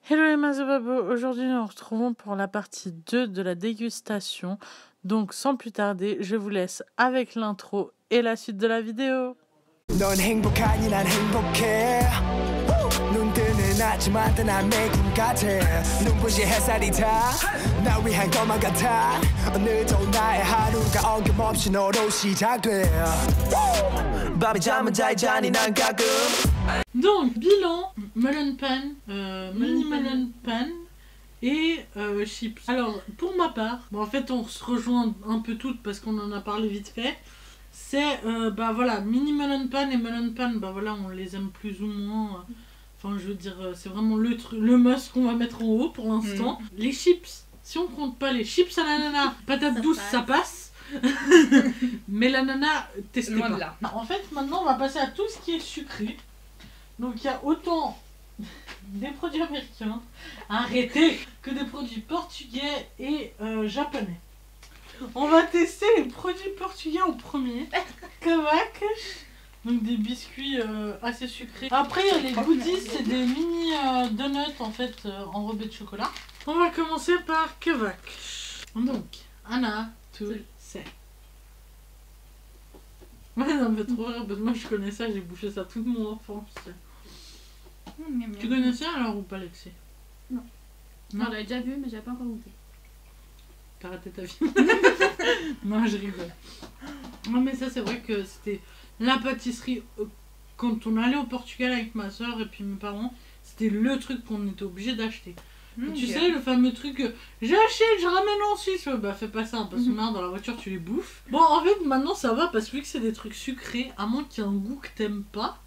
Hello les Mazobabo, aujourd'hui nous nous retrouvons pour la partie 2 de la dégustation. Donc sans plus tarder, je vous laisse avec l'intro et la suite de la vidéo. 넌 행복하니 난 행복해 눈 뜨는 아침마다 난 매일 같아 눈부신 햇살이 다 날 위한 것만 같아 오늘도 나의 하루가 어김없이 너로 시작돼 밤에 잠은 잘 자니 난 가끔. Donc bilan melon pan, mini melon pan et chips. Alors pour ma part, bon, en fait on se rejoint un peu toutes parce qu'on en a parlé vite fait. C'est bah voilà, mini melon pan et melon pan, bah voilà, on les aime plus ou moins. Enfin je veux dire, c'est vraiment le must qu'on va mettre en haut pour l'instant. Les chips, si on compte pas les chips à l'ananas, patate douce ça passe. Mais l'ananas, testez pas. Là. En fait maintenant on va passer à tout ce qui est sucré. Donc il y a autant des produits américains, arrêtez, que des produits portugais et japonais. On va tester les produits portugais en premier. Kavak, donc des biscuits assez sucrés. Après il y a les goodies, c'est des mini donuts en fait enrobés de chocolat. On va commencer par Kavak. Donc, Anna, tu sais. Ouais, ça me fait trop rire parce que moi je connais ça, j'ai bouffé ça toute mon enfance. Tu connais ça alors ou pas, Lexi? Non. Non, j'avais déjà vu mais j'avais pas encore goûté. T'as raté ta vie. Non, je rigole. Non mais ça c'est vrai que c'était la pâtisserie quand on allait au Portugal avec ma soeur et puis mes parents, c'était le truc qu'on était obligé d'acheter. Tu sais le fameux truc j'achète, je ramène en Suisse. Bah fais pas ça parce que maintenant dans la voiture tu les bouffes. Bon en fait maintenant ça va parce que vu que c'est des trucs sucrés, à moins qu'il y ait un goût que t'aimes pas,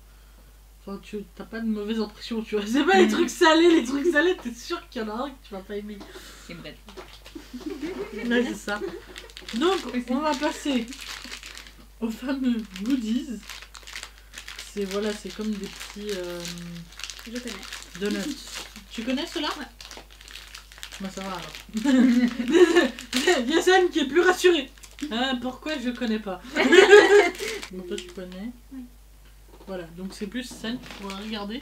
enfin tu t'as pas de mauvaise impression, tu vois. C'est pas les trucs salés t'es sûr qu'il y en a un que tu vas pas aimer. C'est vrai. Là c'est ça. Donc on va passer aux fameux goodies. C'est voilà, c'est comme des petits Je connais. donuts. Tu connais ceux-là? Ouais. Bah ça va alors. Yassine qui est plus rassurée. Pourquoi je connais pas? Donc toi tu connais. Oui. Voilà, donc c'est plus San qui pourra regarder.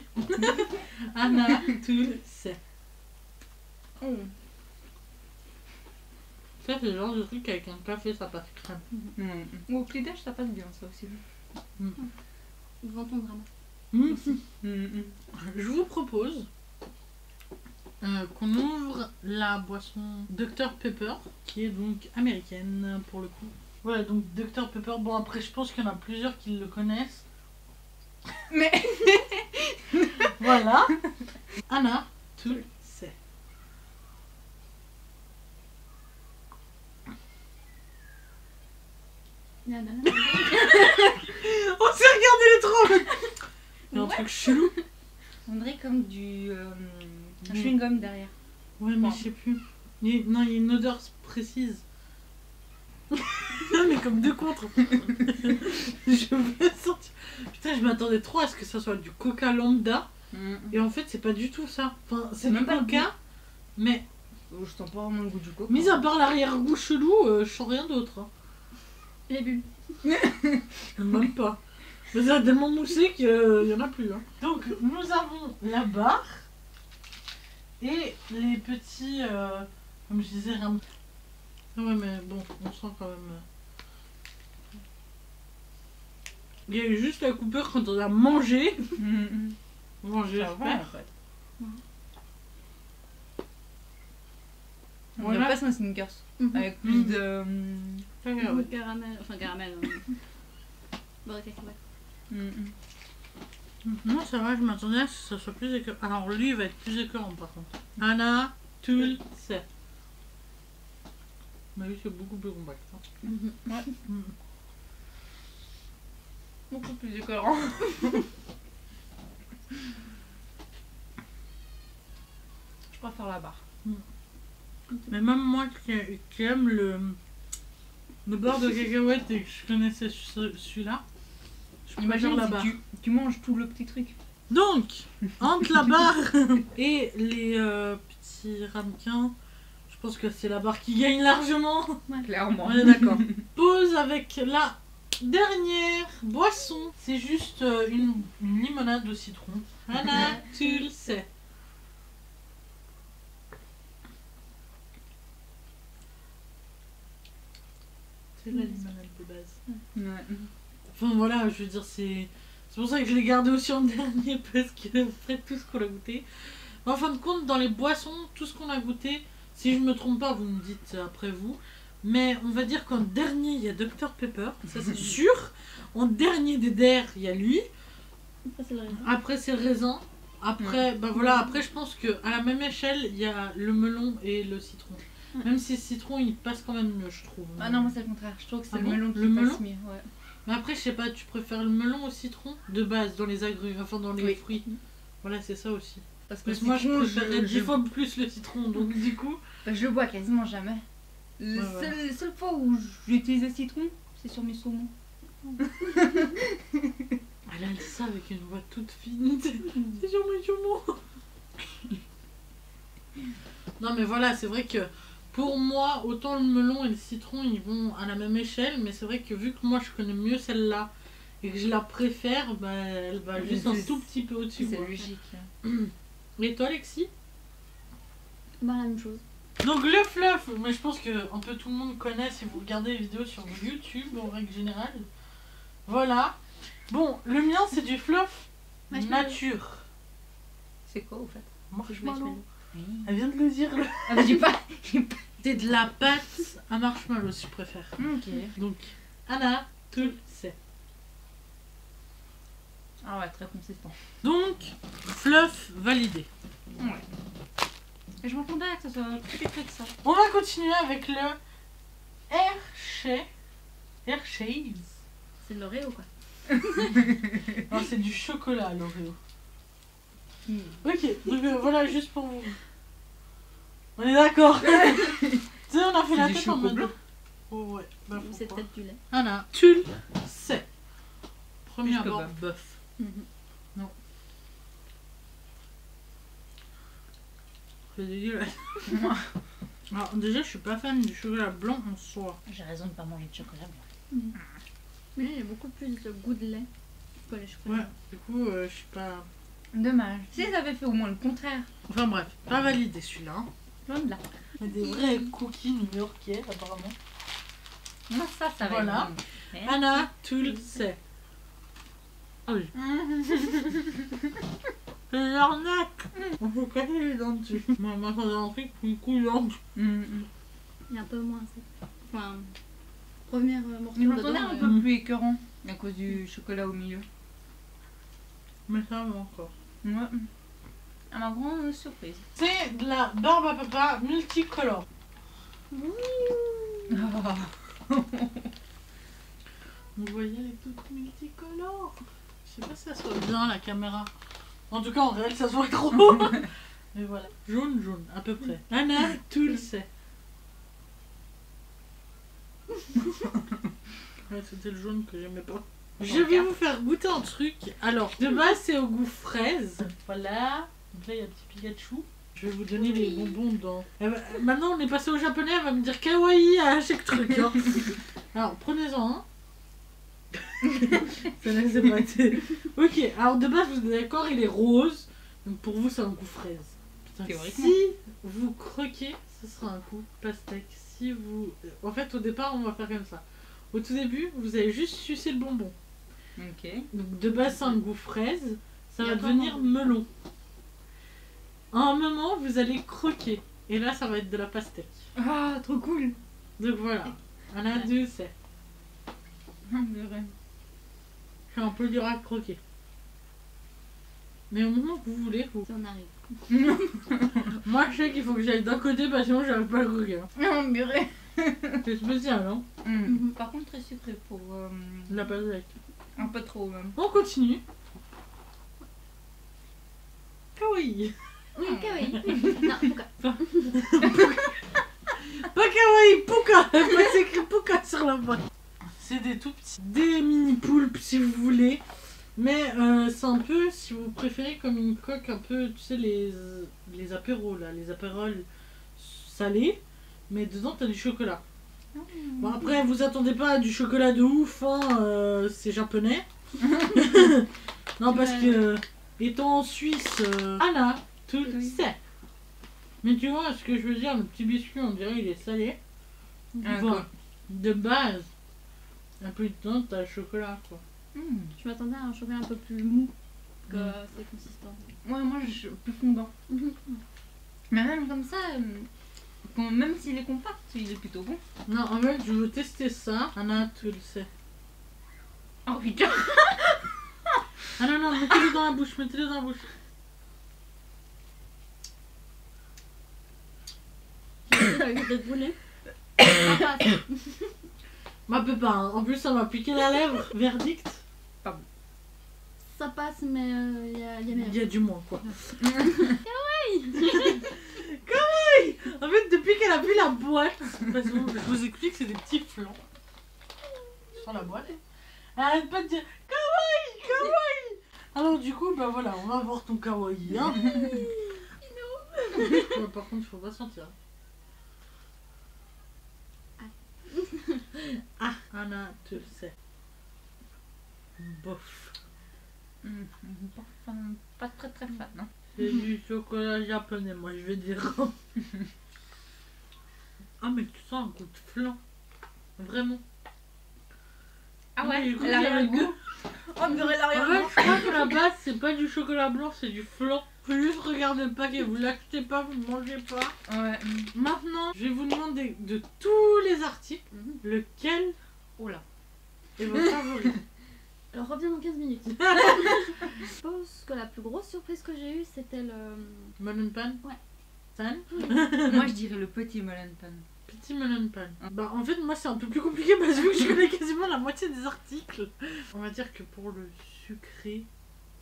Anna, tu sais. Oh. Ça c'est le genre de truc avec un café ça passe crème. Ou au petit-déj ça passe bien ça aussi. Devant ton drama. Je vous propose qu'on ouvre la boisson Dr Pepper, qui est donc américaine pour le coup. Voilà, donc Dr Pepper, bon après je pense qu'il y en a plusieurs qui le connaissent. Mais voilà. Anna, tu sais. Non, non, non. On s'est regardé les trois. Il y a un truc chelou. On dirait comme du un chewing-gum derrière. Ouais mais je sais plus. Non, il y a une odeur précise. Non mais comme deux contre. Je veux sortir. Putain, je m'attendais trop à ce que ça soit du coca lambda. Et en fait c'est pas du tout ça. Enfin c'est du coca. Mais je sens pas vraiment le goût du coca. mis à part l'arrière-goût chelou, je sens rien d'autre. Hein. Les bulles. Même pas. Mais c'est tellement moussé qu'il y en a plus. Hein. Donc nous avons la barre et les petits, comme je disais, ah ouais mais bon, on sent quand même. Il y a eu juste la coupure quand on a mangé. Mangé, j'espère. En fait. On Voilà. dirait pas c'est un Snickers. Avec plus de Caramel. Enfin caramel. Beurre de cacahuète. Non, ça va, je m'attendais à ce que ça soit plus écœurant. Alors lui, il va être plus écœurant par contre. Anna, tu le sais. Mais lui, c'est beaucoup plus compact. Hein. Ouais. Beaucoup plus écœurant. Je préfère la barre. Mais même moi qui aime le beurre de cacahuète et que je connaissais celui-là, je préfère la barre. Tu manges tout le petit truc. Donc, entre la barre et les petits ramequins, je pense que c'est la barre qui gagne largement. Ouais, clairement. On est d'accord. Pause avec la dernière boisson. C'est juste une limonade au citron. Anna, tu le sais. fraise. Ouais. Enfin voilà, je veux dire, c'est pour ça que je l'ai gardé aussi en dernier, parce que après tout ce qu'on a goûté. Mais en fin de compte, dans les boissons, tout ce qu'on a goûté, si je me trompe pas, vous me dites après vous, mais on va dire qu'en dernier, il y a Dr Pepper, ça c'est sûr. En dernier des DER, il y a lui. Après, c'est le raisin. Après, bah voilà, après, je pense qu'à la même échelle, il y a le melon et le citron. Même si le citron, il passe quand même mieux, je trouve. Ah non, moi c'est le contraire. Je trouve que c'est Ah le bon, melon qui le passe melon mieux. Ouais. Mais après, je sais pas, tu préfères le melon au citron de base dans les agrumes, enfin dans les Oui. fruits. Voilà, c'est ça aussi. Parce que Parce que moi, je citron, préférais 10 fois plus le citron, donc du coup. je le bois quasiment jamais. Ouais. La seule fois où j'utilise le citron, c'est sur mes saumons. Elle a dit ça avec une voix toute fine. C'est sur mes saumons. Non, mais voilà, c'est vrai que pour moi, autant le melon et le citron, ils vont à la même échelle, mais c'est vrai que vu que moi je connais mieux celle-là et que je la préfère, bah, elle va juste un tout petit peu au-dessus. C'est quoi. logique. Et toi, Alexis? Bah, la même chose. Donc le fluff, mais je pense que un peu tout le monde connaît si vous regardez les vidéos sur YouTube en règle générale. Voilà. Bon, le mien c'est du fluff nature. C'est quoi au fait? Marshmallow. Elle vient de le dire. Ah bah j'ai pas. C'est de la pâte à marshmallow si je préfère. Ok. Donc Anna, tu le sais. Ah ouais, très consistant. Donc fluff validé. Ouais. Et je m'attendais à que ça soit plus épais que ça. On va continuer avec le Hershey's. C'est de l'Oreo quoi. Non, c'est du chocolat l'Oreo. Ok, donc voilà, juste pour vous. On est d'accord. Tu sais, on a fait la du tête en mode. chocolat. Oh ouais, bah C'est pourquoi. peut-être du lait. Anna, tu le sais. Premier Plus abord, kebab. bœuf. Non. C'est dégueulasse. Alors déjà, je suis pas fan du chocolat blanc en soi. J'ai raison de pas manger de chocolat blanc. Mais il y a beaucoup plus de goût de lait que les chocolats. Ouais, du coup, je suis pas... Dommage. Si ils avaient fait au moins le contraire. Enfin bref, pas validé celui-là. Hein. Loin de là. Il y a des vrais cookies new-yorkais apparemment. Non, ça va Voilà. être bon. Anna, tu le sais. Ah oui. C'est l'arnaque. On peut casser les dents dessus. Moi, ma façon d'entrer, une couillante. Il y a un peu moins. Enfin, première morceau Mais je m'entendais dedans. un peu plus écœurant à cause du chocolat au milieu. Mais ça va encore. Ouais. À ma grande surprise. C'est de la barbe à papa multicolore. Vous voyez, elle est toute multicolore. Je sais pas si ça se voit bien la caméra. En tout cas, en réel, ça se voit trop. Mais voilà. Jaune, jaune, à peu près. Anna, tu le sais. Ouais, c'était le jaune que j'aimais pas. Je vais vous faire goûter un truc. Alors, de base, c'est au goût fraise. Voilà. Donc là, il y a un petit Pikachu. Je vais vous donner les bonbons dans... Maintenant, on est passé au japonais. Elle va me dire kawaii à chaque truc. Hein. Alors, prenez-en un. Ça laisse pas été. Ok, alors de base, vous êtes d'accord, il est rose. Donc pour vous, c'est un goût fraise. Putain, si vous croquez, ce sera un goût pastèque. Si vous... En fait, au départ, on va faire comme ça. Au tout début, vous allez juste sucer le bonbon. Ok. Donc de base, c'est un goût fraise. Ça Il y a va pas devenir vraiment. melon. À un moment, vous allez croquer. Et là, ça va être de la pastèque. Ah, trop cool. Donc voilà. Anna, tu sais. C'est un peu dur à croquer. Mais au moment que vous voulez, vous... Si on arrive. Moi, je sais qu'il faut que j'aille d'un côté parce que sinon, j'arrive pas à le croquer. Hein. Non, purée. C'est spécial, hein. Par contre, très sucré pour La pastèque. un peu trop même. On continue. Kawaii. Oui, kawaii. Non, pourquoi? Pas kawaii, puka. C'est écrit puka sur la boîte. C'est des tout petits, des mini poulpes si vous voulez. Mais c'est un peu, si vous préférez, comme une coque un peu, tu sais, les apéros là, les apérols salés. Mais dedans, t'as du chocolat. Bon, après, vous attendez pas à du chocolat de ouf, hein, c'est japonais. Non, parce que, étant en Suisse, Anna, tu le sais. Mais tu vois, ce que je veux dire, le petit biscuit, on dirait il est salé. Ah, Bon, quoi. de base, Un peu dedans, t'as le chocolat quoi. Je m'attendais à un chocolat un peu plus mou que c'est consistant. Ouais, moi je suis plus fondant. Mais même comme ça, même s'il est compact, il est plutôt bon. Non, en fait, je veux tester ça. Anna, tu le sais. Oh putain. Ah non, non, mettez-le dans la bouche, mettez-le dans la bouche. Avec des brûlés. Ça passe. Ma peut pas, hein. En plus ça m'a piqué la lèvre. Verdict. Ça passe, mais il y a Il y a du moins quoi. Kawaii. Kawaii. En fait, depuis qu'elle a vu la boîte, parce que je vous explique, c'est des petits flancs sur la boîte. Elle arrête pas de dire kawaii, kawaii. Alors du coup, bah voilà, on va voir ton kawaii. Hein. Ouais, par contre, faut pas sentir. Ah, Anna, tu le sais. Bof. Pas très très fan, non? C'est du chocolat japonais, moi je vais dire. Ah, mais tu sens un goût de flan. Vraiment. Ah ouais, Mais l'arrière-goût. Oh, mais En fait, l'arrière-goût. je crois que la base, c'est pas du chocolat blanc, c'est du flan. Faut juste regarder le paquet, vous l'achetez pas, vous ne mangez pas. Ouais. Maintenant, je vais vous demander de tous les articles, lequel Oh là. est votre favori. Alors reviens dans 15 minutes. Je pense que la plus grosse surprise que j'ai eue, c'était le... Melon pan. Ouais. San. Moi je dirais le petit melon pan. Petit melon pan. Bah en fait moi c'est un peu plus compliqué parce que je connais quasiment la moitié des articles. On va dire que pour le sucré,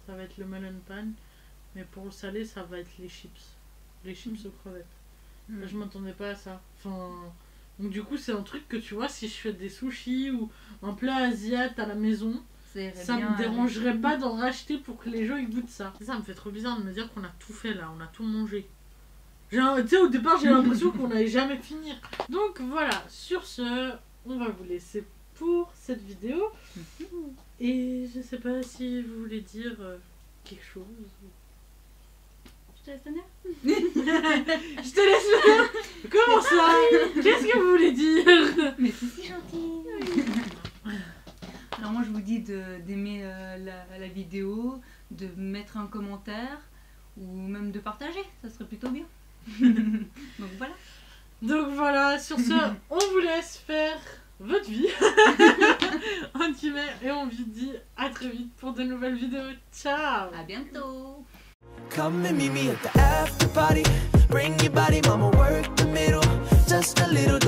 ça va être le melon pan. Mais pour le salé, ça va être les chips. Les chips aux crevettes. Je m'attendais pas à ça. Enfin... Donc du coup c'est un truc que tu vois, si je fais des sushis ou un plat asiatique à la maison, ça me dérangerait pas d'en racheter pour que les gens ils goûtent ça. Ça me fait trop bizarre de me dire qu'on a tout fait là, on a tout mangé. Tu sais, au départ j'ai l'impression qu'on n'allait jamais finir. Donc voilà, sur ce, on va vous laisser pour cette vidéo. Et je sais pas si vous voulez dire quelque chose. Je te laisse tenir. Je te laisse faire. Comment ça? Qu'est-ce que vous voulez dire? Mais c'est si gentil. Alors moi je vous dis d'aimer la vidéo, de mettre un commentaire ou même de partager, ça serait plutôt bien. Donc voilà. Donc voilà, sur ce, on vous laisse faire votre vie. En guillemets, et on vous dit à très vite pour de nouvelles vidéos. Ciao. À bientôt. Come and meet me at the after party. Bring your body, mama, work the middle. Just a little